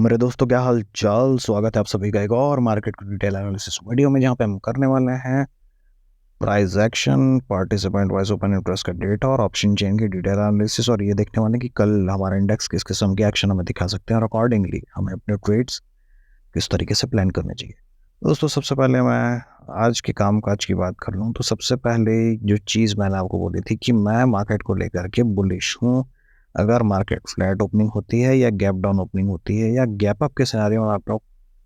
मेरे दोस्तों, क्या हाल चाल। स्वागत है आप सभी का एक और मार्केट डिटेल एनालिसिस वीडियो में, जहां पे हम करने वाले हैं price action, participant wise open interest का डेटा और ऑप्शन चेन की डिटेल एनालिसिस। और ये देखने वाले हैं कि कल हमारा इंडेक्स किस किस्म के एक्शन हमें दिखा सकते हैं और अकॉर्डिंगली हमें अपने ट्रेड्स किस तरीके से प्लान करने चाहिए। दोस्तों, सबसे पहले मैं आज के काम काज की बात कर लूँ तो सबसे पहले जो चीज़ मैंने आपको बोली थी कि मैं मार्केट को लेकर के बुलिश हूँ। अगर मार्केट फ्लैट ओपनिंग होती है या गैप डाउन ओपनिंग होती है या गैप अप के सिनेरियो में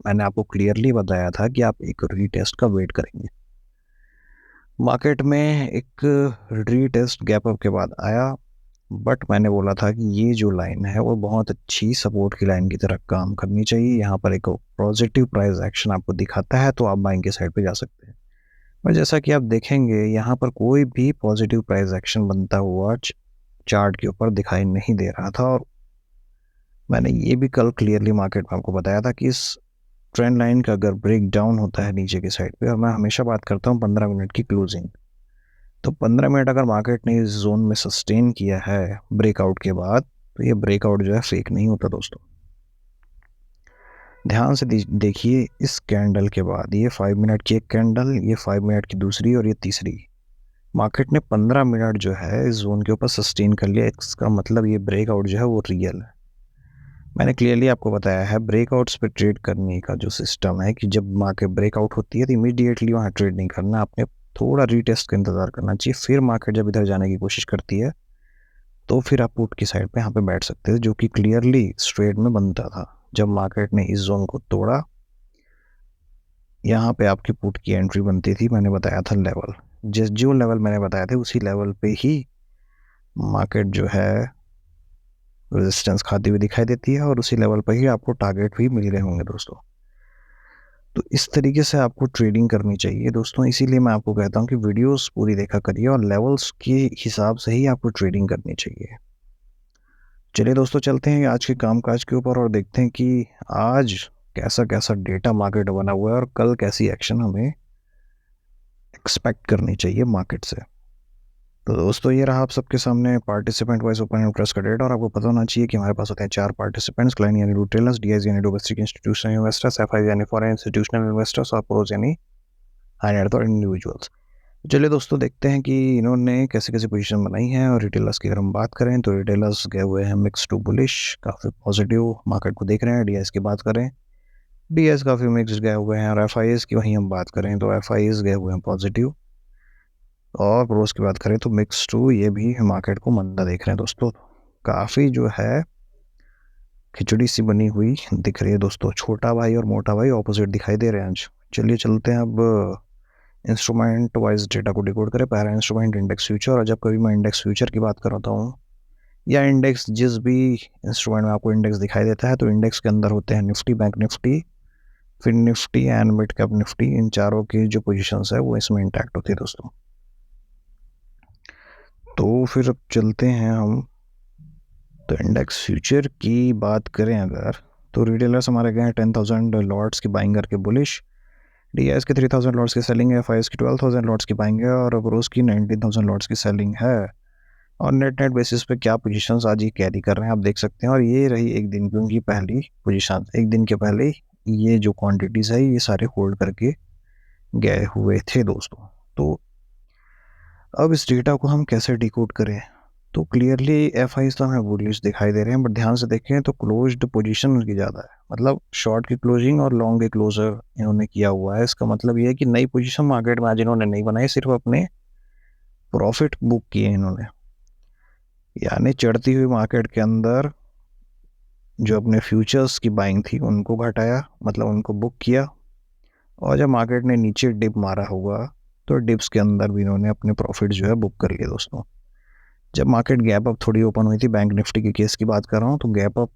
मैंने आपको क्लियरली बताया था कि आप एक रीटेस्ट का वेट करेंगे। मार्केट में एक रीटेस्ट गैप अप के बाद आया, बट मैंने बोला था कि ये जो लाइन है वो बहुत अच्छी सपोर्ट की लाइन की तरह काम करनी चाहिए। यहाँ पर एक पॉजिटिव प्राइस एक्शन आपको दिखाता है तो आप बाइंग के साइड पे जा सकते हैं। और जैसा कि आप देखेंगे, यहाँ पर कोई भी पॉजिटिव प्राइस एक्शन बनता हुआ चार्ट के ऊपर दिखाई नहीं दे रहा था। और मैंने ये भी कल क्लियरली मार्केट में आपको बताया था कि इस ट्रेंड लाइन का अगर ब्रेक डाउन होता है नीचे की साइड पे, और मैं हमेशा बात करता हूँ 15 मिनट की क्लोजिंग, तो 15 मिनट अगर मार्केट ने इस जोन में सस्टेन किया है ब्रेकआउट के बाद, तो ये ब्रेकआउट जो है फेक नहीं होता दोस्तों। ध्यान से देखिए, इस कैंडल के बाद ये 5 मिनट की एक कैंडल, ये 5 मिनट की दूसरी और ये तीसरी, मार्केट ने 15 मिनट जो है इस जोन के ऊपर सस्टेन कर लिया। इसका मतलब ये ब्रेकआउट जो है वो रियल है। मैंने क्लियरली आपको बताया है ब्रेकआउट्स पे ट्रेड करने का जो सिस्टम है कि जब मार्केट ब्रेकआउट होती है तो इमीडिएटली वहाँ ट्रेड नहीं करना, आपने थोड़ा रीटेस्ट का इंतज़ार करना चाहिए। फिर मार्केट जब इधर जाने की कोशिश करती है तो फिर आप पुट की साइड पे यहाँ पे बैठ सकते थे, जो कि क्लियरली स्ट्रेट में बनता था। जब मार्केट ने इस जोन को तोड़ा, यहाँ पे आपकी पुट की एंट्री बनती थी। मैंने बताया था लेवल, जिस जो लेवल मैंने बताया था उसी लेवल पे ही मार्केट जो है रेजिस्टेंस खाती हुई दिखाई देती है और उसी लेवल पर ही आपको टारगेट भी मिल रहे होंगे दोस्तों। तो इस तरीके से आपको ट्रेडिंग करनी चाहिए दोस्तों। इसीलिए मैं आपको कहता हूँ कि वीडियोस पूरी देखा करिए और लेवल्स के हिसाब से ही आपको ट्रेडिंग करनी चाहिए। चलिए दोस्तों, चलते हैं आज के कामकाज के ऊपर और देखते हैं कि आज कैसा कैसा डेटा मार्केट बना हुआ है और कल कैसी एक्शन हमें एक्सपेक्ट करनी चाहिए मार्केट से। तो दोस्तों, ये रहा आप सबके सामने पार्टिसिपेंट वाइज ओपन इंटरेस्ट का डेटा। और आपको पता होना चाहिए कि हमारे पास होते हैं 4 पार्टिसिपेंट्स: क्लाइंट यानी रिटेलर्स, डीआईज यानी डोमेस्टिक इंस्टीट्यूशनल इन्वेस्टर्स, एफआई यानी फॉरेन इंस्टीट्यूशनल इन्वेस्टर्स और प्रोज यानी हाई नेट और इंडिविजुअल्स। चलिए दोस्तों, देखते हैं कि इन्होंने कैसे कैसे पोजीशन बनाई है। और रिटेलर्स की अगर हम बात करें तो रिटेलर्स गए हुए हैं मिक्स टू बुलिश, काफ़ी पॉजिटिव मार्केट को देख रहे हैं। डीआईज की बात करें, डीआईज काफ़ी मिक्स गए हुए हैं। और एफआईएस की वहीं हम बात करें तो एफआईएस गए हुए हैं पॉजिटिव। और प्रोस की बात करें तो मिक्स टू, ये भी मार्केट को मंदा देख रहे हैं दोस्तों। काफ़ी जो है खिचड़ी सी बनी हुई दिख रही है दोस्तों। छोटा भाई और मोटा भाई ऑपोजिट दिखाई दे रहे हैं आज। चलिए चलते हैं अब इंस्ट्रूमेंट वाइज डेटा को डिकोड करें। पहला इंस्ट्रूमेंट इंडेक्स फ्यूचर। और जब कभी मैं इंडेक्स फ्यूचर की बात करता हूँ या इंडेक्स, जिस भी इंस्ट्रूमेंट में आपको इंडेक्स दिखाई देता है, तो इंडेक्स के अंदर होते हैं निफ्टी, बैंक निफ्टी, फिर Nifty and mid cap Nifty. इन चारों की जो पोजीशंस है वो इसमें इंटैक्ट होती है दोस्तों। तो फिर अब चलते हैं हम, तो इंडेक्स फ्यूचर की बात करें अगर, तो रिटेलर्स हमारे गए हैं 10,000 लॉट्स की बाइंग करके बुलिश, डीआईएस की 3,000 लॉट्स की सेलिंग है, एफआईएस की 12,000 लॉट्स की बाइंग है और रोज की 19,000 लॉट्स की सेलिंग है। और नेट नेट बेसिस पे क्या पोजीशंस आज ये कैरी कर रहे हैं आप देख सकते हैं। और ये रही एक दिन की उनकी पहली पोजीशन। एक दिन के पहले ये जो क्वांटिटीज़ है ये सारे होल्ड करके गए हुए थे दोस्तों। तो अब इस डेटा को हम कैसे डिकोड करें, तो क्लियरली एफ आई तो हमें बुलिश दिखाई दे रहे हैं, बट ध्यान से देखें तो क्लोज्ड पोजीशन उनकी ज़्यादा है। मतलब शॉर्ट की क्लोजिंग और लॉन्ग की क्लोजर इन्होंने किया हुआ है। इसका मतलब ये है कि नई पोजीशन मार्केट में आज इन्होंने नहीं बनाई, सिर्फ अपने प्रॉफिट बुक किए इन्होंने। यानी चढ़ती हुई मार्केट के अंदर जो अपने फ्यूचर्स की बाइंग थी उनको घटाया, मतलब उनको बुक किया। और जब मार्केट ने नीचे डिप मारा होगा तो डिप्स के अंदर भी इन्होंने अपने प्रॉफिट जो है बुक कर लिए दोस्तों। जब मार्केट गैप अप थोड़ी ओपन हुई थी, बैंक निफ्टी के केस की बात कर रहा हूँ, तो गैप अप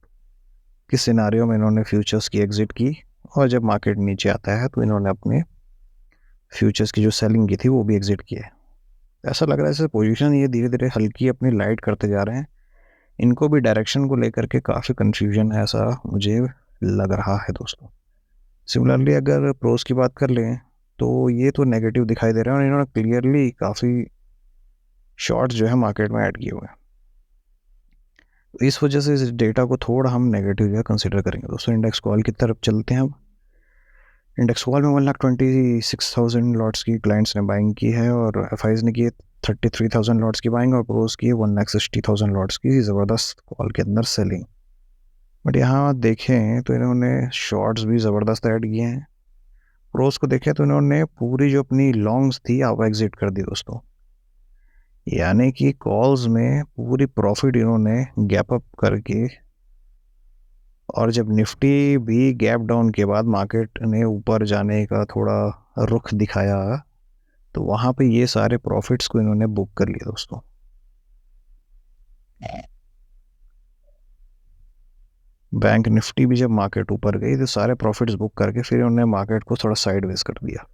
के सिनारियो में इन्होंने फ्यूचर्स की एग्जिट की। और जब मार्केट नीचे आता है तो इन्होंने अपने फ्यूचर्स की जो सेलिंग की थी वो भी एग्जिट की है। ऐसा लग रहा है जैसे पोजीशन ये धीरे धीरे हल्की अपनी लाइट करते जा रहे हैं। इनको भी डायरेक्शन को लेकर के काफ़ी कन्फ्यूजन है, ऐसा मुझे लग रहा है दोस्तों। सिमिलरली अगर प्रोस की बात कर लें तो ये तो नेगेटिव दिखाई दे रहे हैं और इन्होंने क्लियरली काफ़ी शॉर्ट्स जो है मार्केट में ऐड किए हुए हैं। इस वजह से इस डेटा को थोड़ा हम नेगेटिव जो है कंसिडर करेंगे दोस्तों। इंडेक्स कॉल की तरफ चलते हैं अब। इंडेक्स कॉल में 1,26,000 लॉट्स की क्लाइंट्स ने बाइंग की है और एफ ने की 33,000 लॉट्स की बाइंग और प्रोस की 1,60,000 लॉट्स की ज़बरदस्त कॉल के अंदर सेलिंग। बट यहाँ देखें तो इन्होंने शॉर्ट्स भी ज़बरदस्त ऐड किए हैं। प्रोस को देखें तो इन्होंने पूरी जो अपनी लॉन्ग्स थी आप एग्जिट कर दी दोस्तों, यानी कि कॉल्स में पूरी प्रॉफिट इन्होंने गैप अप करके, और जब निफ्टी भी गैप डाउन के बाद मार्केट ने ऊपर जाने का थोड़ा रुख दिखाया तो वहाँ पे ये सारे प्रॉफिट्स को इन्होंने बुक कर लिए दोस्तों। बैंक निफ्टी भी जब मार्केट ऊपर गई तो सारे प्रॉफिट्स बुक करके फिर उन्होंने मार्केट को थोड़ा साइडवेज कर दिया।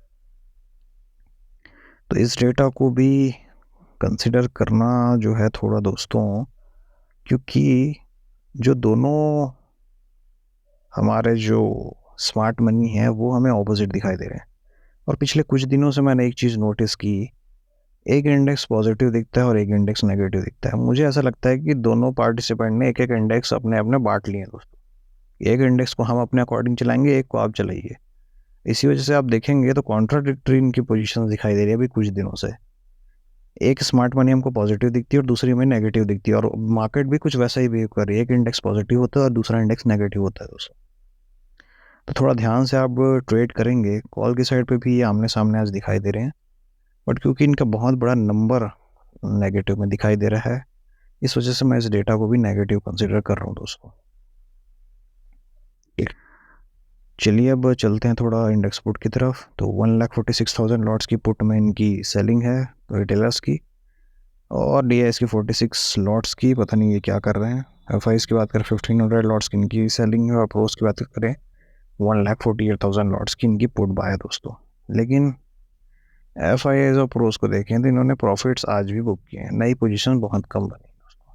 तो इस डेटा को भी कंसिडर करना जो है थोड़ा दोस्तों, क्योंकि जो दोनों हमारे जो स्मार्ट मनी है वो हमें ऑपोजिट दिखाई दे रहे हैं। और पिछले कुछ दिनों से मैंने एक चीज़ नोटिस की, एक इंडेक्स पॉजिटिव दिखता है और एक इंडेक्स नेगेटिव दिखता है। मुझे ऐसा लगता है कि दोनों पार्टिसिपेंट ने एक एक इंडेक्स अपने अपने बांट लिए हैं दोस्तों। एक इंडेक्स को हम अपने अकॉर्डिंग चलाएंगे, एक को आप चलाइए। इसी वजह से आप देखेंगे तो कॉन्ट्राडिक्टरी इनकी पोजीशन दिखाई दे रही है अभी कुछ दिनों से। एक स्मार्ट मनी हमको पॉजिटिव दिखती है और दूसरी में नेगेटिव दिखती है, और मार्केट भी कुछ वैसा ही बिहेव कर रही है। एक इंडेक्स पॉजिटिव होता है और दूसरा इंडेक्स नेगेटिव होता है दोस्तों। तो थोड़ा ध्यान से आप ट्रेड करेंगे। कॉल की साइड पे भी ये आमने सामने आज दिखाई दे रहे हैं, बट क्योंकि इनका बहुत बड़ा नंबर नेगेटिव में दिखाई दे रहा है, इस वजह से मैं इस डेटा को भी नेगेटिव कंसिडर कर रहा हूँ दोस्तों। चलिए अब चलते हैं थोड़ा इंडेक्स पुट की तरफ। तो 1,46,000 लॉट्स की पुट में इनकी सेलिंग है रिटेलर्स की, और डी की 46 लॉट्स की पता नहीं ये क्या कर रहे हैं। एफ की बात करें 1,500 लॉट्स की इनकी सेलिंग है, और प्रोस की बात करें 1,48,000 लॉट्स की इनकी पुट बाय है दोस्तों। लेकिन एफ और प्रोस को देखें तो इन्होंने प्रॉफिट्स आज भी बुक किए हैं, नई पोजीशन बहुत कम बनी दोस्तों।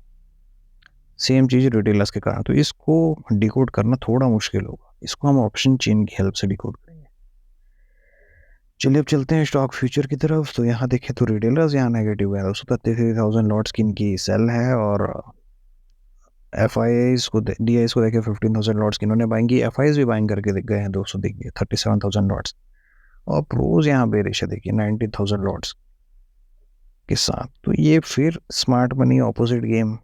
सेम चीज़ रिटेलर्स के कारण, तो इसको डिकोड करना थोड़ा मुश्किल होगा। इसको हम ऑप्शन चेन की हेल्प से डिकोड करेंगे। चलिए अब चलते हैं स्टॉक फ्यूचर की तरफ। तो यहाँ देखें तो रिटेलर्स यहाँ नेगेटिव है दोस्तों, 33,000 लॉट्स की इनकी सेल है, और एफ को डी को देखें 15,000 लॉट्स की इन्होंने बाइंग की। एफ भी बाइंग करके दिख गए हैं दोस्तों, देखिए 37,000 लॉट्स। और प्रोज यहाँ बेरिश है देखिए 19,000 लॉट्स के साथ। तो ये फिर स्मार्ट मनी ऑपोजिट गेम,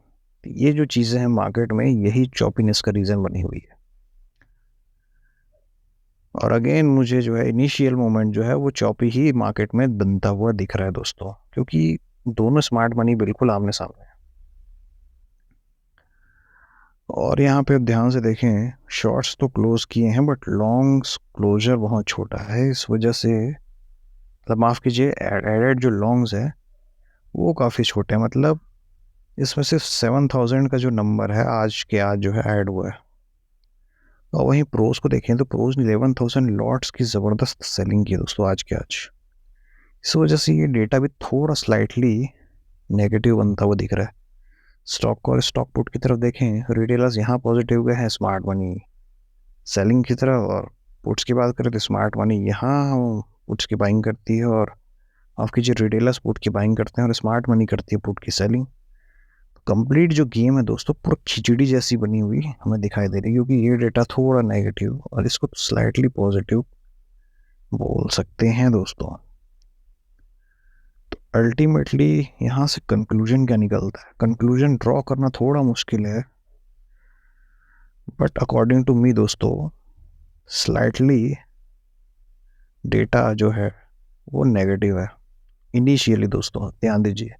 ये जो चीज़ें हैं मार्केट में, यही चॉपीनेस का रीज़न बनी हुई है। और अगेन मुझे जो है इनिशियल मोमेंट जो है वो चॉपी ही मार्केट में बनता हुआ दिख रहा है दोस्तों, क्योंकि दोनों स्मार्ट मनी बिल्कुल आमने सामने है। और यहाँ पे ध्यान से देखें, शॉर्ट्स तो क्लोज किए हैं बट लॉन्ग्स क्लोजर बहुत छोटा है। इस वजह से मतलब माफ़ कीजिए, एडेड जो लॉन्ग्स है वो काफ़ी छोटे हैं। मतलब इसमें सिर्फ 7,000 का जो नंबर है आज के आज जो है ऐड हुआ है। और वहीं प्रोज को देखें तो प्रोज ने 11,000 लॉट्स की ज़बरदस्त सेलिंग की दोस्तों आज के आज। इस वजह से ये डेटा भी थोड़ा स्लाइटली नेगेटिव बनता हुआ दिख रहा है। स्टॉक को स्टॉक पुट की तरफ देखें, रिटेलर्स यहाँ पॉजिटिव गए हैं स्मार्ट मनी सेलिंग की तरफ, और पुट्स की बात करें तो स्मार्ट मनी यहाँ पुट्स की बाइंग करती है, और आपकी जो रिटेलर्स पुट की बाइंग करते हैं और स्मार्ट मनी करती है पुट की सेलिंग। कंप्लीट जो गेम है दोस्तों पूरा खिचड़ी जैसी बनी हुई हमें दिखाई दे रही है, क्योंकि ये डेटा थोड़ा नेगेटिव और इसको स्लाइटली पॉजिटिव बोल सकते हैं दोस्तों। तो अल्टीमेटली यहाँ से कंक्लूजन क्या निकलता है? कंक्लूजन ड्रॉ करना थोड़ा मुश्किल है, बट अकॉर्डिंग टू मी दोस्तों स्लाइटली डेटा जो है वो नेगेटिव है इनिशियली दोस्तों। ध्यान दीजिए,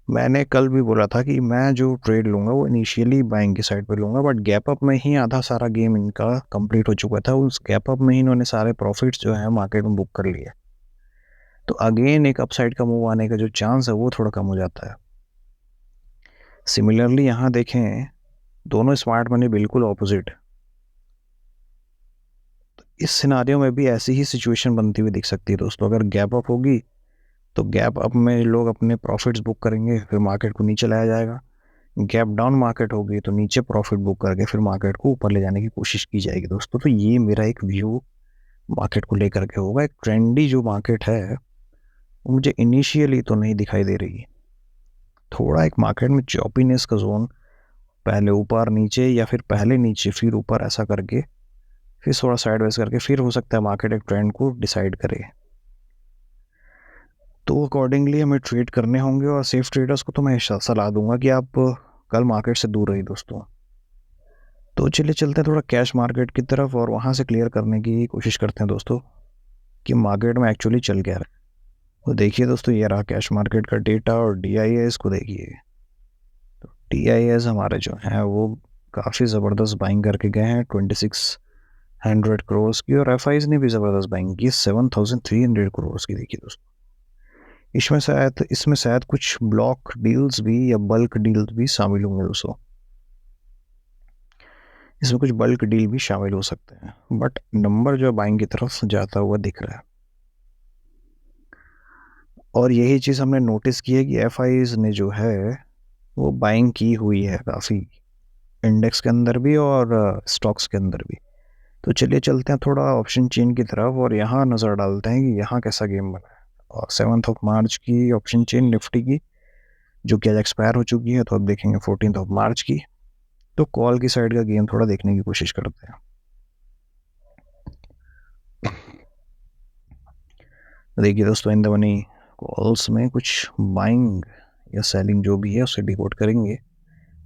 मैंने कल भी बोला था कि मैं जो ट्रेड लूँगा वो इनिशियली बाइंग की साइड पे लूँगा, बट गैप अप में ही आधा सारा गेम इनका कंप्लीट हो चुका था। उस गैप अप में ही इन्होंने सारे प्रॉफिट्स जो है मार्केट में बुक कर लिए। तो अगेन एक अपसाइड का मूव आने का जो चांस है वो थोड़ा कम हो जाता है। सिमिलरली यहाँ देखें, दोनों स्मार्ट मनी बिल्कुल ऑपोजिट। तो इस सिनारियो में भी ऐसी ही सिचुएशन बनती हुई दिख सकती है दोस्तों। अगर गैप अप होगी तो गैप अप में लोग अपने प्रॉफिट्स बुक करेंगे, फिर मार्केट को नीचे लाया जाएगा। गैप डाउन मार्केट होगी तो नीचे प्रॉफिट बुक करके फिर मार्केट को ऊपर ले जाने की कोशिश की जाएगी दोस्तों। तो ये मेरा एक व्यू मार्केट को लेकर के होगा। एक ट्रेंडी जो मार्केट है मुझे इनिशियली तो नहीं दिखाई दे रही। थोड़ा एक मार्केट में चॉपीनेस का जोन पहले ऊपर नीचे या फिर पहले नीचे फिर ऊपर, ऐसा करके फिर थोड़ा साइडवेज करके फिर हो सकता है मार्केट एक ट्रेंड को डिसाइड करे। तो अकॉर्डिंगली हमें ट्रेड करने होंगे, और सेफ ट्रेडर्स को तो मैं सलाह दूंगा कि आप कल मार्केट से दूर रहिए दोस्तों। तो चलिए चलते हैं थोड़ा कैश मार्केट की तरफ और वहाँ से क्लियर करने की कोशिश करते हैं दोस्तों कि मार्केट में एक्चुअली चल क्या रहा है। तो देखिए दोस्तों, ये रहा कैश मार्केट का डेटा, और DIS को देखिए। तो DIS हमारे जो हैं वो काफ़ी ज़बरदस्त बाइंग करके गए हैं 2600 करोड़ की, और FIs ने भी ज़बरदस्त बाइंग की 7300 करोड़ की। देखिए दोस्तों, इसमें शायद कुछ ब्लॉक डील्स भी या बल्क डील्स भी शामिल होंगे दोस्तों। इसमें कुछ बल्क डील भी शामिल हो सकते हैं, बट नंबर जो बाइंग की तरफ जाता हुआ दिख रहा है। और यही चीज़ हमने नोटिस की है कि FIs ने जो है वो बाइंग की हुई है काफ़ी, इंडेक्स के अंदर भी और स्टॉक्स के अंदर भी। तो चलिए चलते हैं थोड़ा ऑप्शन चेन की तरफ और यहाँ नज़र डालते हैं कि यहाँ कैसा गेम बना है। और 7 मार्च की ऑप्शन चेन निफ्टी की, जो कि आज एक्सपायर हो चुकी है, तो अब देखेंगे 14 मार्च की। तो कॉल की साइड का गेम थोड़ा देखने की कोशिश करते हैं। देखिए दोस्तों, इन द मनी कॉल्स में कुछ बाइंग या सेलिंग जो भी है उसे डिकोड करेंगे,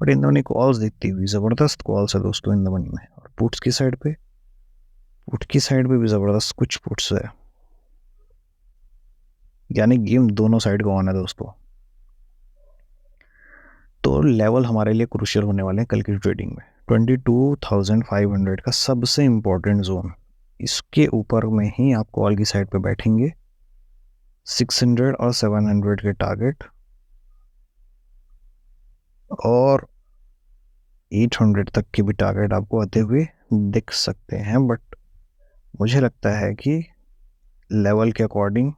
but in the money calls दिखती हुई ज़बरदस्त कॉल्स है दोस्तों इन द मनी में। और पुट्स की साइड पे भी ज़बरदस्त कुछ पुट्स है, यानी गेम दोनों साइड का ऑन है दोस्तों। तो लेवल हमारे लिए क्रूशियल होने वाले हैं कल की ट्रेडिंग में। 22,500 का सबसे इम्पोर्टेंट जोन, इसके ऊपर में ही आप कॉल की साइड पे बैठेंगे। 600 और 700 के टारगेट और 800 तक के भी टारगेट आपको आते हुए दिख सकते हैं, बट मुझे लगता है कि लेवल के अकॉर्डिंग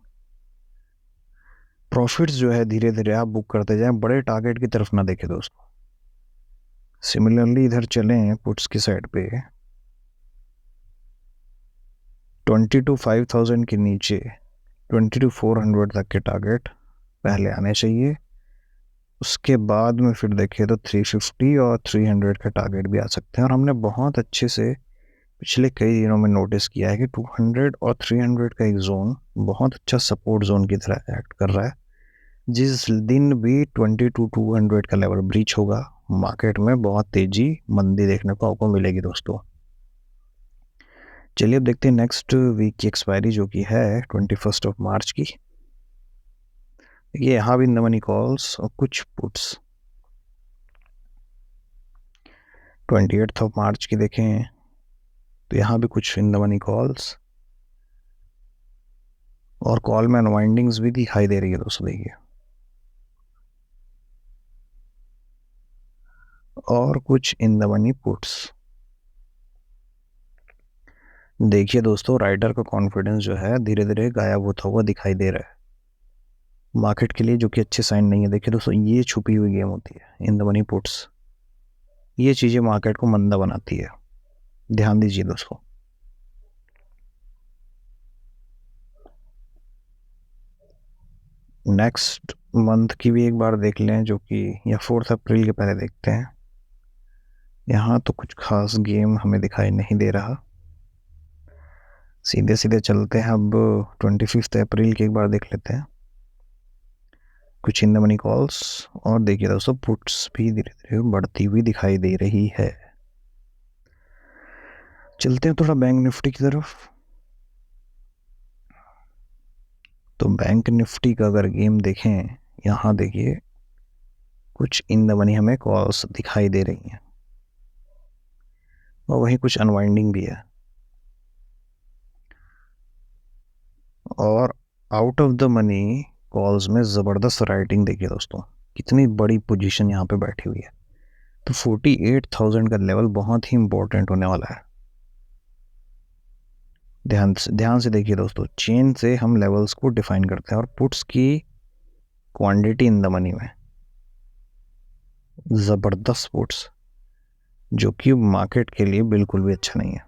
प्रॉफिट्स जो है धीरे धीरे आप बुक करते जाएं, बड़े टारगेट की तरफ ना देखें दोस्तों। सिमिलरली इधर चलें पुट्स की साइड पे, 22,500 के नीचे 22,400 तक के टारगेट पहले आने चाहिए। उसके बाद में फिर देखें तो 350 और 300 का टारगेट भी आ सकते हैं। और हमने बहुत अच्छे से पिछले कई दिनों में नोटिस किया है कि 200 और 300 का एक जोन बहुत अच्छा सपोर्ट जोन की तरह एक्ट कर रहा है। जिस दिन भी 22,200 का लेवल ब्रीच होगा, मार्केट में बहुत तेजी मंदी देखने को आपको मिलेगी दोस्तों। चलिए अब देखते हैं नेक्स्ट वीक की एक्सपायरी जो कि है 21 मार्च की। ये यहाँ भी इन द मनी कॉल्स और कुछ पुट्स। 28 मार्च की देखें तो यहाँ भी कुछ इन द मनी कॉल्स और कॉल में अनवाइंडिंग्स भी दिखाई दे रही है दोस्तों। देखिए, और कुछ इन द मनी पुट्स। देखिए दोस्तों, राइडर का कॉन्फिडेंस जो है धीरे धीरे गायब होता हुआ दिखाई दे रहा है मार्केट के लिए, जो कि अच्छे साइन नहीं है। देखिए दोस्तों, ये छुपी हुई गेम होती है इन द मनी पुट्स, ये चीज़ें मार्केट को मंदा बनाती है, ध्यान दीजिए दोस्तों। नेक्स्ट मंथ की भी एक बार देख लें, जो कि या 4 अप्रैल के पहले देखते हैं। यहाँ तो कुछ खास गेम हमें दिखाई नहीं दे रहा। सीधे सीधे चलते हैं अब 25 अप्रैल की एक बार देख लेते हैं कुछ इन द मनी कॉल्स। और देखिए दोस्तों, पुट्स भी धीरे धीरे बढ़ती हुई दिखाई दे रही है। चलते हैं थोड़ा बैंक निफ्टी की तरफ। तो बैंक निफ्टी का अगर गेम देखें, यहाँ देखिए कुछ इन द मनी हमें कॉल्स दिखाई दे रही हैं और वहीं कुछ अनवाइंडिंग भी है। और out of the money calls में ज़बरदस्त राइटिंग देखिए दोस्तों, कितनी बड़ी पोजीशन यहाँ पे बैठी हुई है। तो 48,000 का लेवल बहुत ही इंपॉर्टेंट होने वाला है। ध्यान से देखिए दोस्तों, चेन से हम लेवल्स को डिफाइन करते हैं और पुट्स की क्वांटिटी इन द मनी में ज़बरदस्त पुट्स, जो कि मार्केट के लिए बिल्कुल भी अच्छा नहीं है।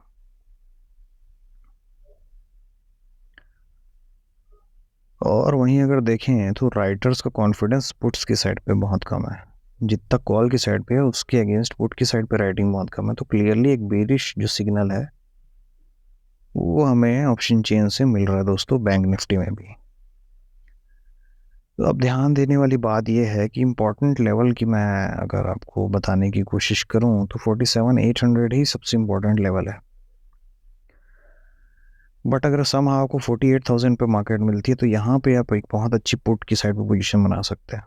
और वहीं अगर देखें तो राइटर्स का कॉन्फिडेंस पुट्स की साइड पे बहुत कम है। जितना कॉल की साइड पे है उसके अगेंस्ट पुट की साइड पे राइटिंग बहुत कम है, तो क्लियरली एक बेरिश जो सिग्नल है वो हमें ऑप्शन चेन से मिल रहा है दोस्तों, बैंक निफ्टी में भी। तो अब ध्यान देने वाली बात यह है कि इम्पोर्टेंट लेवल की मैं अगर आपको बताने की कोशिश करूं तो 47,800 ही सबसे इम्पोर्टेंट लेवल है। बट अगर सम आपको 48,000 पे मार्केट मिलती है तो यहाँ पे आप एक बहुत अच्छी पुट की साइड पे पोजीशन बना सकते हैं।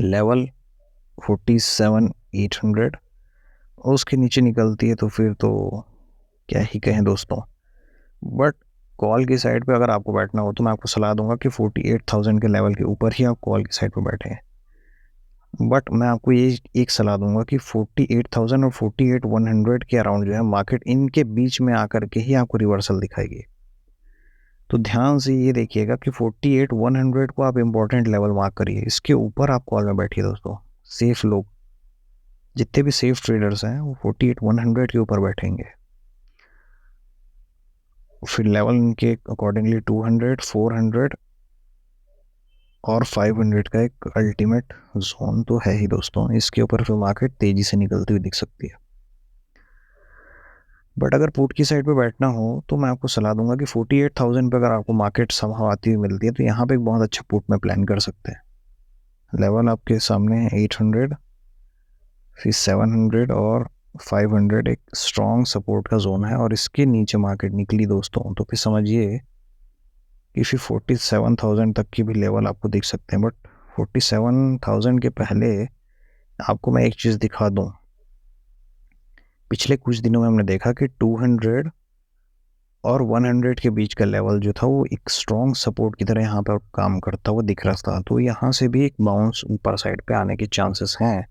लेवल 47,800 और उसके नीचे निकलती है तो फिर तो क्या ही कहें दोस्तों। बट कॉल की साइड पे अगर आपको बैठना हो तो मैं आपको सलाह दूंगा कि 48,000 के लेवल के ऊपर ही आप कॉल की साइड पे बैठें। बट मैं आपको ये एक सलाह दूंगा कि 48,000 और 48,100 के अराउंड जो है मार्केट इनके बीच में आकर के ही आपको रिवर्सल दिखाएगी। तो ध्यान से ये देखिएगा कि 48,100 को आप इम्पोर्टेंट लेवल मार्क करिए, इसके ऊपर आप कॉल में बैठिए दोस्तों। सेफ लोग, जितने भी सेफ ट्रेडर्स हैं वो 48,100 के ऊपर बैठेंगे। फिर लेवल इनके अकॉर्डिंगली 200, 400 और 500 का एक अल्टीमेट जोन तो है ही दोस्तों। इसके ऊपर फिर मार्केट तेजी से निकलती हुई दिख सकती है। बट अगर पुट की साइड पे बैठना हो तो मैं आपको सलाह दूंगा कि 48,000 पे अगर आपको मार्केट समहाउ आती हुई मिलती है तो यहाँ पे एक बहुत अच्छा पुट में प्लान कर सकते हैं। लेवल आपके सामने है 800, फिर 700 और 500 एक स्ट्रॉन्ग सपोर्ट का जोन है, और इसके नीचे मार्केट निकली दोस्तों तो फिर समझिए कि फिर 47,000 तक की भी लेवल आपको दिख सकते हैं। बट 47,000 के पहले आपको मैं एक चीज़ दिखा दूं। पिछले कुछ दिनों में हमने देखा कि 200 और 100 के बीच का लेवल जो था वो एक स्ट्रॉन्ग सपोर्ट की तरह यहाँ पर काम करता हुआ दिख रहा था। तो यहाँ से भी एक बाउंस ऊपर साइड पे आने के चांसेस हैं।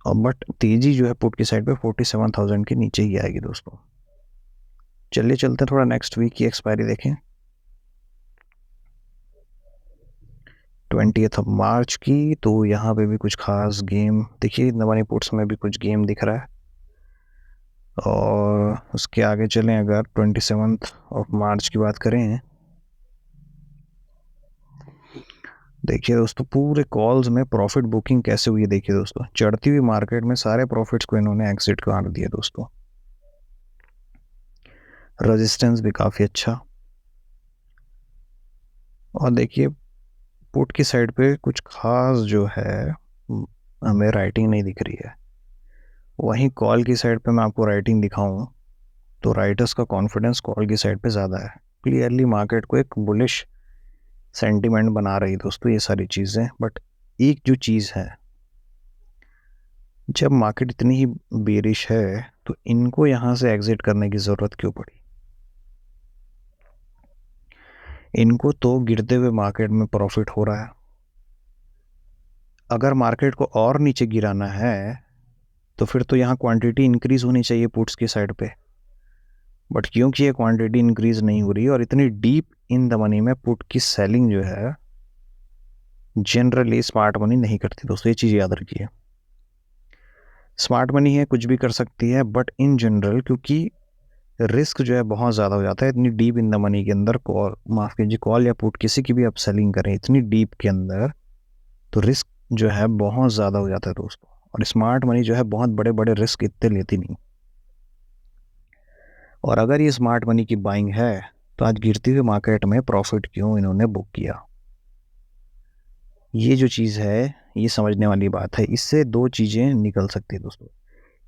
और बट तेजी जो है पुट की साइड पे 47,000 के नीचे ही आएगी दोस्तों। चलिए चलते थोड़ा नेक्स्ट वीक की एक्सपायरी देखें, 20th मार्च की। तो यहाँ पे भी कुछ खास गेम देखिए, नवानी पुट्स में भी कुछ गेम दिख रहा है। और उसके आगे चलें, अगर 27th मार्च की बात करें, देखिए दोस्तों पूरे कॉल्स में प्रॉफिट बुकिंग कैसे हुई है। देखिए दोस्तों, चढ़ती हुई मार्केट में सारे प्रॉफिट्स को इन्होंने एग्जिट कर दिया दोस्तों। रेजिस्टेंस भी काफ़ी अच्छा। और देखिए पुट की साइड पे कुछ खास जो है हमें राइटिंग नहीं दिख रही है। वहीं कॉल की साइड पे मैं आपको राइटिंग दिखाऊं तो राइटर्स का कॉन्फिडेंस कॉल की साइड पे ज़्यादा है। क्लियरली मार्केट को एक बुलिश सेंटिमेंट बना रही दोस्तों ये सारी चीज़ें। बट एक जो चीज़ है, जब मार्केट इतनी ही बेरिश है तो इनको यहाँ से एग्जिट करने की ज़रूरत क्यों पड़ी। इनको तो गिरते हुए मार्केट में प्रॉफिट हो रहा है। अगर मार्केट को और नीचे गिराना है तो फिर तो यहाँ क्वांटिटी इंक्रीज होनी चाहिए पुट्स की साइड पे। बट क्योंकि ये क्वांटिटी इंक्रीज नहीं हो रही और इतनी डीप इन द मनी में पुट की सेलिंग जो है जनरली स्मार्ट मनी नहीं करती दोस्तों, ये चीज़ याद रखिए। स्मार्ट मनी है कुछ भी कर सकती है, बट इन जनरल क्योंकि रिस्क जो है बहुत ज़्यादा हो जाता है इतनी डीप इन द मनी के अंदर। कॉल माफ़ कीजिए, कॉल या पुट किसी की भी आप सेलिंग करें इतनी डीप के अंदर तो रिस्क जो है बहुत ज़्यादा हो जाता है दोस्तों। और स्मार्ट मनी जो है बहुत बड़े बड़े रिस्क इतने लेती नहीं। और अगर ये स्मार्ट मनी की बाइंग है तो आज गिरती हुई मार्केट में प्रॉफिट क्यों इन्होंने बुक किया। ये जो चीज़ है ये समझने वाली बात है। इससे दो चीज़ें निकल सकती है दोस्तों,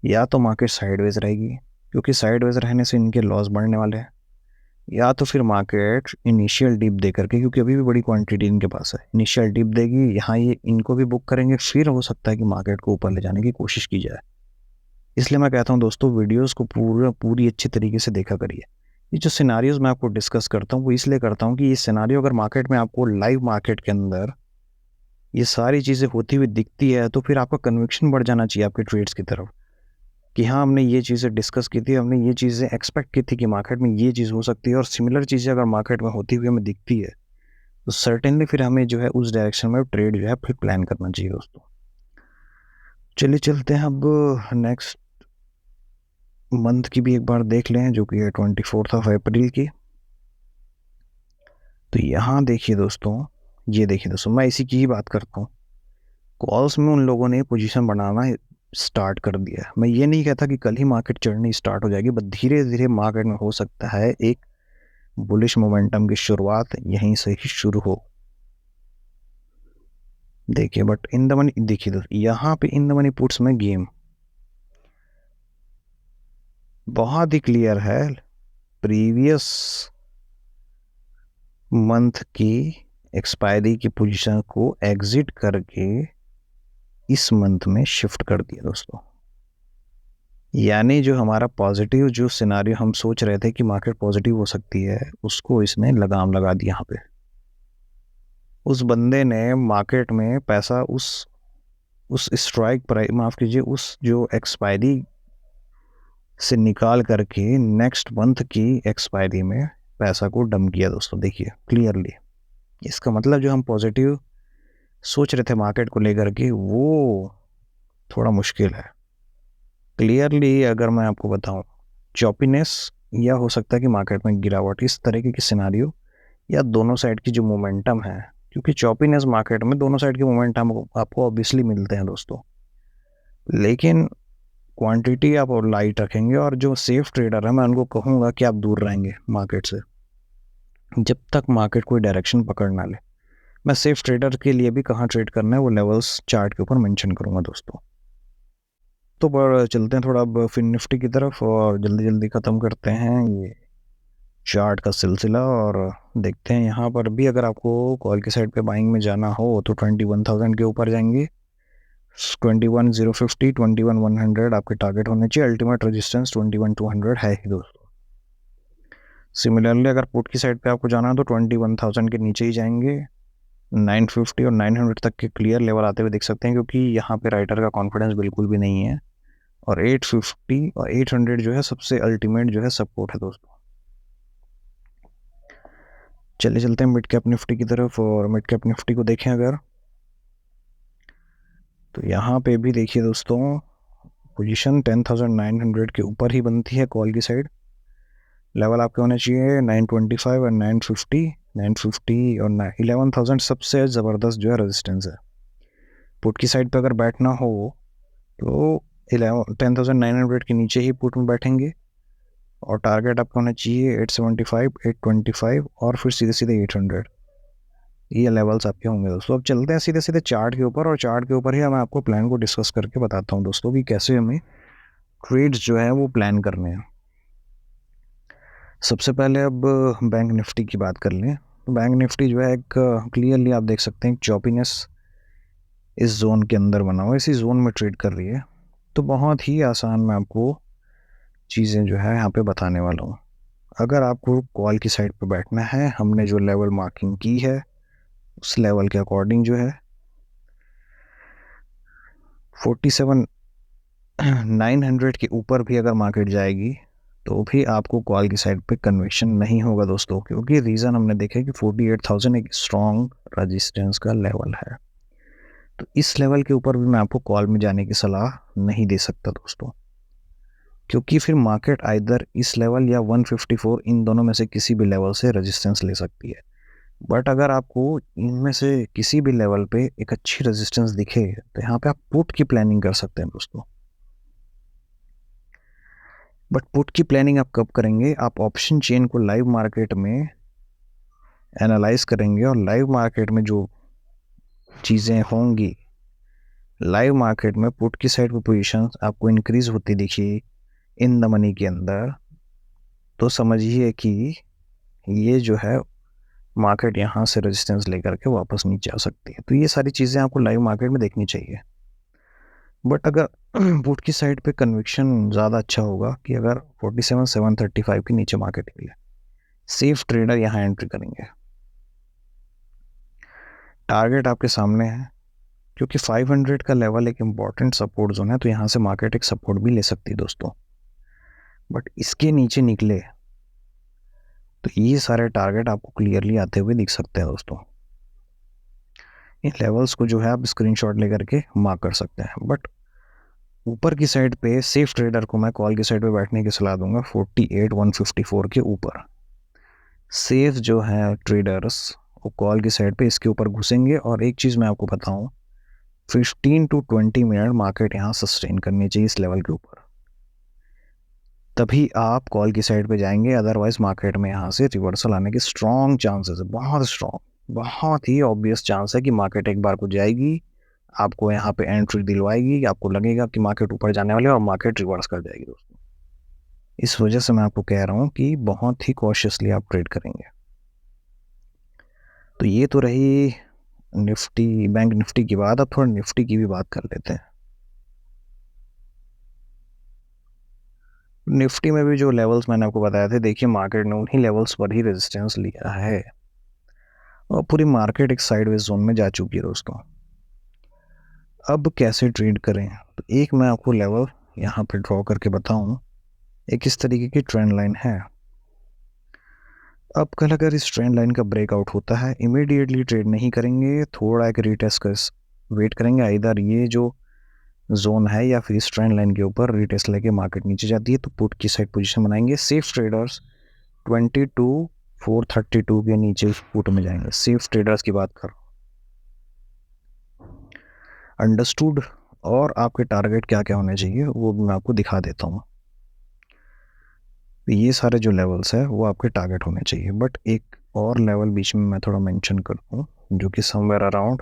या तो मार्केट साइडवेज रहेगी क्योंकि साइडवेज रहने से इनके लॉस बढ़ने वाले हैं, या तो फिर मार्केट इनिशियल डिप दे करके, क्योंकि अभी भी बड़ी क्वांटिटी इनके पास है, इनिशियल डिप देगी, यहाँ ये इनको भी बुक करेंगे, फिर हो सकता है कि मार्केट को ऊपर ले जाने की कोशिश की जाए। इसलिए मैं कहता हूँ दोस्तों वीडियोस को पूरी अच्छी तरीके से देखा करिए। ये जो सिनारियोज मैं आपको डिस्कस करता हूँ वो इसलिए करता हूँ कि ये सिनारियो अगर मार्केट में आपको लाइव मार्केट के अंदर ये सारी चीज़ें होती हुई दिखती है तो फिर आपका कन्विक्शन बढ़ जाना चाहिए आपके ट्रेड्स की तरफ कि हाँ हमने ये चीज़ें डिस्कस की थी, हमने ये चीज़ें एक्सपेक्ट की थी कि मार्केट में ये चीज़ हो सकती है, और सिमिलर चीज़ें अगर मार्केट में होती हुई हमें दिखती है तो सर्टेनली फिर हमें जो है उस डायरेक्शन में ट्रेड जो है फिर प्लान करना चाहिए दोस्तों। चलिए चलते हैं अब नेक्स्ट मंथ की भी एक बार देख लें जो कि है 24 अप्रैल की। तो यहाँ देखिए दोस्तों, ये देखिए दोस्तों, मैं इसी की ही बात करता हूँ। कॉल्स में उन लोगों ने पोजीशन बनाना स्टार्ट कर दिया। मैं ये नहीं कहता कि कल ही मार्केट चढ़नी स्टार्ट हो जाएगी, बट धीरे धीरे मार्केट में हो सकता है एक बुलिश मोमेंटम की शुरुआत यहीं से ही शुरू हो। देखिए, बट इन द मनी, देखिए दोस्तों यहाँ पे इन द मनी पुट्स में गेम बहुत ही क्लियर है। प्रीवियस मंथ की एक्सपायरी की पोजीशन को एग्जिट करके इस मंथ में शिफ्ट कर दिया दोस्तों। यानी जो हमारा पॉजिटिव जो सिनारियो हम सोच रहे थे कि मार्केट पॉजिटिव हो सकती है, उसको इसने लगाम लगा दिया। यहाँ पे उस बंदे ने मार्केट में पैसा उस स्ट्राइक प्राइस, माफ कीजिए, उस जो एक्सपायरी से निकाल करके नेक्स्ट मंथ की एक्सपायरी में पैसा को डंप किया दोस्तों। देखिए क्लियरली, इसका मतलब जो हम पॉजिटिव सोच रहे थे मार्केट को लेकर के, वो थोड़ा मुश्किल है। क्लियरली अगर मैं आपको बताऊं, चॉपीनेस या हो सकता है कि मार्केट में गिरावट, इस तरीके की सिनारियो, या दोनों साइड की जो मोमेंटम है, क्योंकि चॉपीनेस मार्केट में दोनों साइड के मोमेंटम आपको ऑब्वियसली मिलते हैं दोस्तों, लेकिन क्वांटिटी आप और लाइट रखेंगे। और जो सेफ ट्रेडर है, मैं उनको कहूँगा कि आप दूर रहेंगे मार्केट से जब तक मार्केट कोई डायरेक्शन पकड़ ना ले। मैं सेफ ट्रेडर के लिए भी कहाँ ट्रेड करना है वो लेवल्स चार्ट के ऊपर मेंशन करूँगा दोस्तों। तो पर चलते हैं थोड़ा अब फिन निफ्टी की तरफ और जल्दी जल्दी ख़त्म करते हैं ये चार्ट का सिलसिला, और देखते हैं यहाँ पर भी अगर आपको कॉल की साइड पे बाइंग में जाना हो तो 21,000 के ऊपर जाएंगे। 21,050, 21,100 आपके टारगेट होने चाहिए। अल्टीमेट रेजिस्टेंस 21,200 है ही दोस्तों। सिमिलरली अगर पुट की साइड पे आपको जाना है तो 21,000 के नीचे ही जाएंगे। 950 और 900 तक के क्लियर लेवल आते हुए देख सकते हैं, क्योंकि यहाँ पे राइटर का कॉन्फिडेंस बिल्कुल भी नहीं है। और 850 और 800 जो है सबसे अल्टीमेट जो है सपोर्ट है दोस्तों। चलिए चलते हैं मिड कैप निफ्टी की तरफ, और मिड कैप निफ्टी को देखें अगर, तो यहाँ पे भी देखिए दोस्तों, पोजीशन 10,900 के ऊपर ही बनती है कॉल की साइड। लेवल आपके होने चाहिए 925 और 950। 950 और 11,000 सबसे ज़बरदस्त जो है रेजिस्टेंस है। पुट की साइड पे अगर बैठना हो तो 10,900 के नीचे ही पुट में बैठेंगे, और टारगेट आपका होना चाहिए 875, 825 और फिर सीधे सीधे 800। ये लेवल्स आपके होंगे दोस्तों। अब चलते हैं सीधे सीधे चार्ट के ऊपर, और चार्ट के ऊपर ही मैं आपको प्लान को डिस्कस करके बताता हूँ दोस्तों कि कैसे हमें ट्रेड्स जो है वो प्लान करने हैं। सबसे पहले अब बैंक निफ्टी की बात कर लें। तो बैंक निफ्टी जो है एक क्लियरली आप देख सकते हैं चॉपीनेस इस जोन के अंदर बना हुआ है, इसी जोन में ट्रेड कर रही है। तो बहुत ही आसान मैं आपको चीज़ें जो है यहाँ पे बताने वाला हूँ। अगर आपको कॉल की साइड पे बैठना है, हमने जो लेवल मार्किंग की है उस लेवल के अकॉर्डिंग जो है 47,900 के ऊपर भी अगर मार्केट जाएगी तो भी आपको कॉल की साइड पे कन्विक्शन नहीं होगा दोस्तों, क्योंकि रीज़न हमने देखा कि 48,000 एक स्ट्रॉन्ग रेजिस्टेंस का लेवल है। तो इस लेवल के ऊपर भी मैं आपको कॉल में जाने की सलाह नहीं दे सकता दोस्तों, क्योंकि फिर मार्केट आइदर इस लेवल या 154, इन दोनों में से किसी भी लेवल से रेजिस्टेंस ले सकती है। बट अगर आपको इनमें से किसी भी लेवल पे एक अच्छी रेजिस्टेंस दिखे तो यहाँ पे आप पुट की प्लानिंग कर सकते हैं दोस्तों। बट पुट की प्लानिंग आप कब करेंगे? आप ऑप्शन चेन को लाइव मार्केट में एनालाइज करेंगे, और लाइव मार्केट में जो चीज़ें होंगी, लाइव मार्केट में पुट की साइड पे पोजीशन आपको इंक्रीज होती दिखी इन द मनी के अंदर, तो समझिए कि ये जो है मार्केट यहाँ से रेजिस्टेंस लेकर के वापस नीचे आ सकती है। तो ये सारी चीज़ें आपको लाइव मार्केट में देखनी चाहिए। बट अगर पुट की साइड पे कन्विक्शन ज़्यादा अच्छा होगा कि अगर 47,735 के नीचे मार्केट के लिए सेफ ट्रेडर यहाँ एंट्री करेंगे। टारगेट आपके सामने है, क्योंकि 500 का लेवल एक इम्पॉर्टेंट सपोर्ट जोन है, तो यहाँ से मार्केट एक सपोर्ट भी ले सकती है दोस्तों। बट इसके नीचे निकले तो ये सारे टारगेट आपको क्लियरली आते हुए दिख सकते हैं दोस्तों। इन लेवल्स को जो है आप स्क्रीनशॉट लेकर के मार्क कर सकते हैं। बट ऊपर की साइड पे सेफ ट्रेडर को मैं कॉल की साइड पे बैठने की सलाह दूंगा 48,154 के ऊपर। सेफ जो है ट्रेडर्स वो कॉल की साइड पे इसके ऊपर घुसेंगे। और एक चीज़ मैं आपको बताऊं 15 to 20 मिनट मार्केट यहाँ सस्टेन करनी चाहिए इस लेवल के ऊपर, तभी आप कॉल की साइड पे जाएंगे। अदरवाइज मार्केट में यहाँ से रिवर्सल आने के स्ट्रॉन्ग चांसेस है, बहुत स्ट्रॉन्ग, बहुत ही ऑब्वियस चांस है कि मार्केट एक बार को जाएगी, आपको यहाँ पे एंट्री दिलवाएगी, आपको लगेगा कि मार्केट ऊपर जाने वाले और मार्केट रिवर्स कर जाएगी दोस्तों। इस वजह से मैं आपको कह रहा हूँ कि बहुत ही कॉशियसली आप ट्रेड करेंगे। तो ये तो रही निफ्टी, बैंक निफ्टी की बात। अब थोड़ा निफ्टी की भी बात कर लेते हैं। निफ्टी में भी जो लेवल्स मैंने आपको बताए थे, देखिए मार्केट ने उन्हीं लेवल्स पर ही रेजिस्टेंस लिया है और पूरी मार्केट एक साइडवेज जोन में जा चुकी है दोस्तों। अब कैसे ट्रेड करें, तो एक मैं आपको लेवल यहाँ पे ड्रॉ करके बताऊं, एक इस तरीके की ट्रेंड लाइन है। अब कल अगर इस ट्रेंड लाइन का ब्रेकआउट होता है, इमीडिएटली ट्रेड नहीं करेंगे, थोड़ा एक रीटेस्ट का वेट करेंगे। आइदर ये जो जोन है या फिर इस ट्रेंड लाइन के ऊपर रीटेस्ट लेके मार्केट नीचे जाती है तो पुट की साइड पोजीशन बनाएंगे। सेफ ट्रेडर्स 22,432 के नीचे पुट में जाएंगे। सेफ ट्रेडर्स की बात कर, अंडरस्टूड। और आपके टारगेट क्या क्या होने चाहिए वो भी मैं आपको दिखा देता हूँ। ये सारे जो लेवल्स है वो आपके टारगेट होने चाहिए, बट एक और लेवल बीच में मैं थोड़ा मेंशन कर दूँ, जो कि समवेयर अराउंड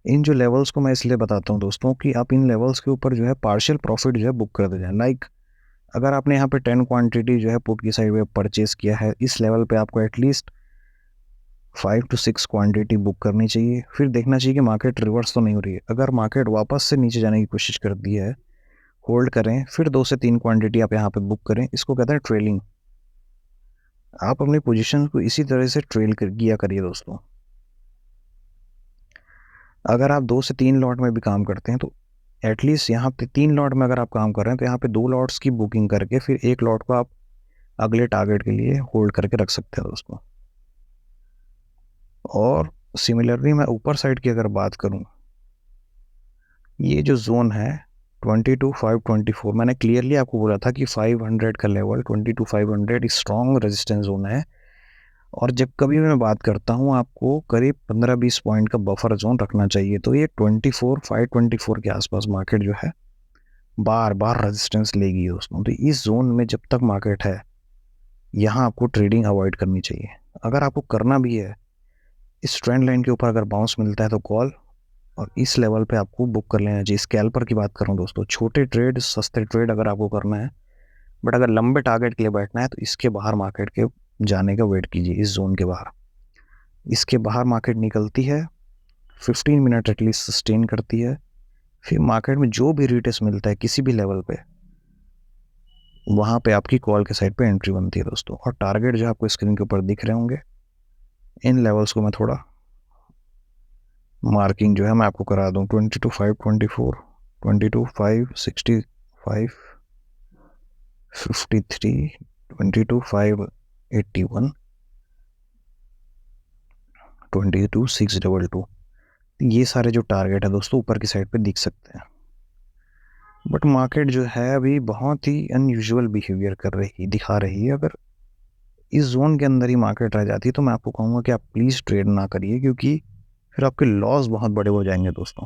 इन जो लेवल्स को मैं इसलिए बताता हूँ दोस्तों कि आप इन लेवल्स के ऊपर जो है पार्शियल प्रॉफिट जो है बुक कर दे जाए। लाइक अगर आपने यहाँ पे 10 क्वांटिटी जो है पुट की साइड में परचेज किया है, इस लेवल पे आपको एटलीस्ट 5 to 6 क्वांटिटी बुक करनी चाहिए। फिर देखना चाहिए कि मार्केट रिवर्स तो नहीं हो रही है। अगर मार्केट वापस से नीचे जाने की कोशिश करती है, होल्ड करें, फिर 2 से 3 क्वांटिटी आप यहाँ पे बुक करें। इसको कहते हैं ट्रेलिंग। आप अपनी पोजीशन को इसी तरह से ट्रेल किया करिए दोस्तों। अगर आप 2 से 3 लॉट में भी काम करते हैं तो एटलीस्ट यहाँ पे 3 लॉट में अगर आप काम कर रहे हैं तो यहाँ पे 2 लॉट्स की बुकिंग करके फिर 1 लॉट को आप अगले टारगेट के लिए होल्ड करके रख सकते हैं दोस्तों। और सिमिलरली मैं ऊपर साइड की अगर बात करूं, ये जो जोन है 22,524, मैंने क्लियरली आपको बोला था कि 500 का लेवल 22,500 स्ट्रॉन्ग रेजिस्टेंस जोन है। और जब कभी मैं बात करता हूं आपको करीब 15-20 पॉइंट का बफर जोन रखना चाहिए। तो ये 24,524 के आसपास मार्केट जो है बार बार रेजिस्टेंस लेगी दोस्तों। तो इस जोन में जब तक मार्केट है, यहाँ आपको ट्रेडिंग अवॉइड करनी चाहिए। अगर आपको करना भी है, इस ट्रेंड लाइन के ऊपर अगर बाउंस मिलता है तो कॉल, और इस लेवल पे आपको बुक कर लेना चाहिए। स्कैल्पर की बात करूं दोस्तों, छोटे ट्रेड, सस्ते ट्रेड अगर आपको करना है, बट अगर लंबे टारगेट के लिए बैठना है तो इसके बाहर मार्केट के जाने का वेट कीजिए। इस जोन के बाहर, इसके बाहर मार्केट निकलती है, 15 मिनट एटलीस्ट सस्टेन करती है, फिर मार्केट में जो भी रिटेस्ट मिलता है किसी भी लेवल पे, वहाँ पे आपकी कॉल के साइड पे एंट्री बनती है दोस्तों। और टारगेट जो आपको स्क्रीन के ऊपर दिख रहे होंगे, इन लेवल्स को मैं थोड़ा मार्किंग जो है मैं आपको करा दूँ। 22,524, 22,565, 53, 22,581, 22,622, ये सारे जो टारगेट है दोस्तों ऊपर की साइड पे दिख सकते हैं। बट मार्केट जो है अभी बहुत ही अनयूजुअल बिहेवियर दिखा रही है। अगर इस जोन के अंदर ही मार्केट रह जाती है तो मैं आपको कहूँगा कि आप प्लीज़ ट्रेड ना करिए, क्योंकि फिर आपके लॉस बहुत बड़े हो जाएंगे दोस्तों।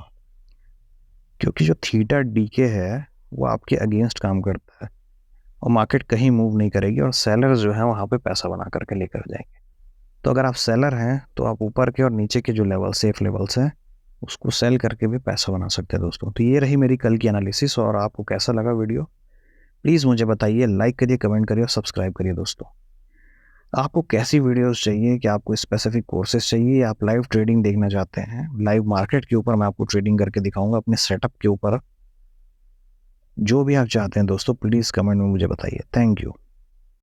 क्योंकि जो थीटा डीके है वो आपके अगेंस्ट काम करता है और मार्केट कहीं मूव नहीं करेगी और सेलर्स जो है वहाँ पे पैसा बना करके लेकर जाएंगे। तो अगर आप सेलर हैं तो आप ऊपर के और नीचे के जो लेवल, सेफ लेवल्स हैं, उसको सेल करके भी पैसा बना सकते हैं दोस्तों। तो ये रही मेरी कल की एनालिसिस। और आपको कैसा लगा वीडियो, प्लीज़ मुझे बताइए, लाइक करिए, कमेंट करिए और सब्सक्राइब करिए दोस्तों। आपको कैसी वीडियोस चाहिए, कि आपको स्पेसिफिक कोर्सेज चाहिए, या आप लाइव ट्रेडिंग देखना चाहते हैं, लाइव मार्केट के ऊपर मैं आपको ट्रेडिंग करके दिखाऊंगा अपने सेटअप के ऊपर। जो भी आप चाहते हैं दोस्तों प्लीज़ कमेंट में मुझे बताइए। Thank you.